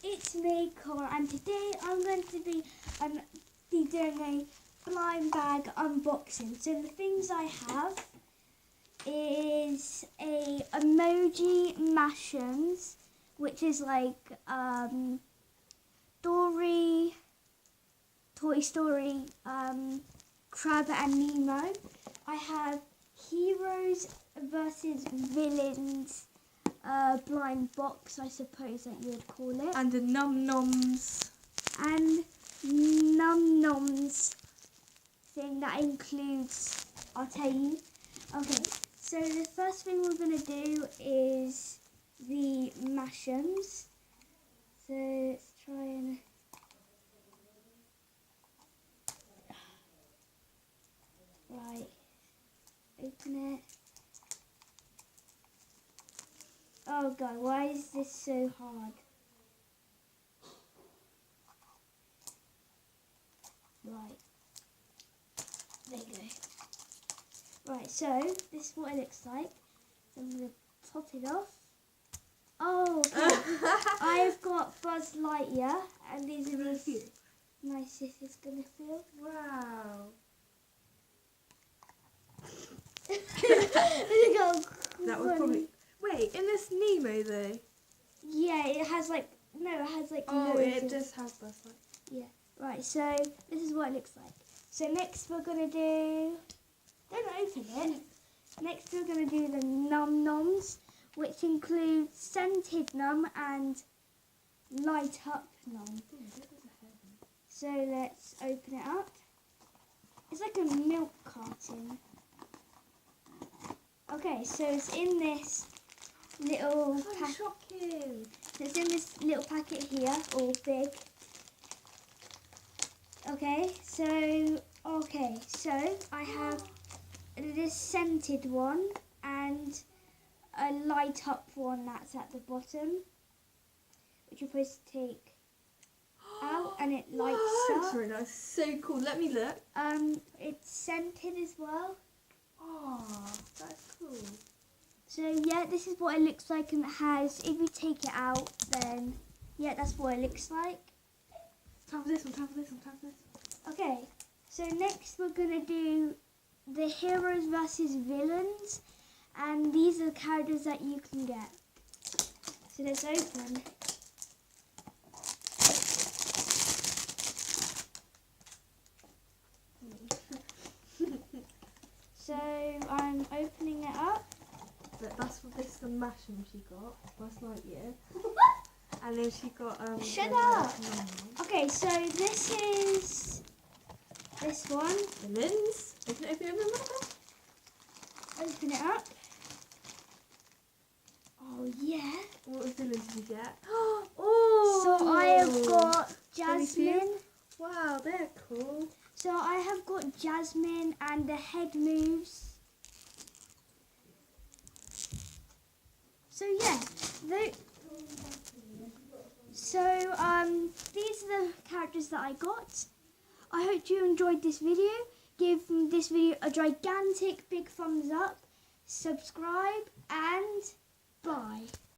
it's me, Cora, and today I'm going to be doing a blind bag unboxing. So the things I have is a emoji mashems, which is like Toy Story, Crab and Nemo. I have Heroes versus Villains blind box, I suppose that you would call it. And the Num Noms. And Num Noms thing that includes, I'll tell you. Okay, so the first thing we're going to do is the mashems. So let's try and... Right, open it. Oh god, why is this so hard? Right, there you go. Right, so this is what it looks like. So I'm going to pop it off. Oh, okay. I've got Buzz Lightyear, and these are really nice if it's going to feel. Wow. That would probably... Wait, in this Nemo though? Yeah, it has like... No, it has like... Oh, it does have Buzz Lightyear. Yeah. Right, so this is what it looks like. So next we're going to do... Don't open it. Next we're going to do the Num Noms, which includes Scented Num and Light Up Num. So let's open it up. It's like a milk carton. Okay, so it's in this little packet. Shocking. So it's in this little packet here, all big. Okay, so I have this scented one and a light up one that's at the bottom, which you're supposed to take out and it lights up. That's really nice. So cool. Let me look. It's scented as well. Oh, that's cool. So yeah, this is what it looks like, and it has, if you take it out, then yeah, that's what it looks like. Time for this one, time for this one, time for this one. Okay, so next we're going to do the Heroes versus Villains, and these are the characters that you can get. So let's open. So I'm opening it up. But that's what this is the mashem she got. Buzz Lightyear. And then she got Shut the up! Num. Okay, so this is this one. Villains. Open it, open it, open it. Open it up. Oh yeah. What villains did you get? Oh! So I have got Let me see. Jasmine. Wow, they're cool. So I have got Jasmine and the head moves. So yeah, these are the characters that I got. I hope you enjoyed this video. Give this video a gigantic big thumbs up, subscribe, and bye.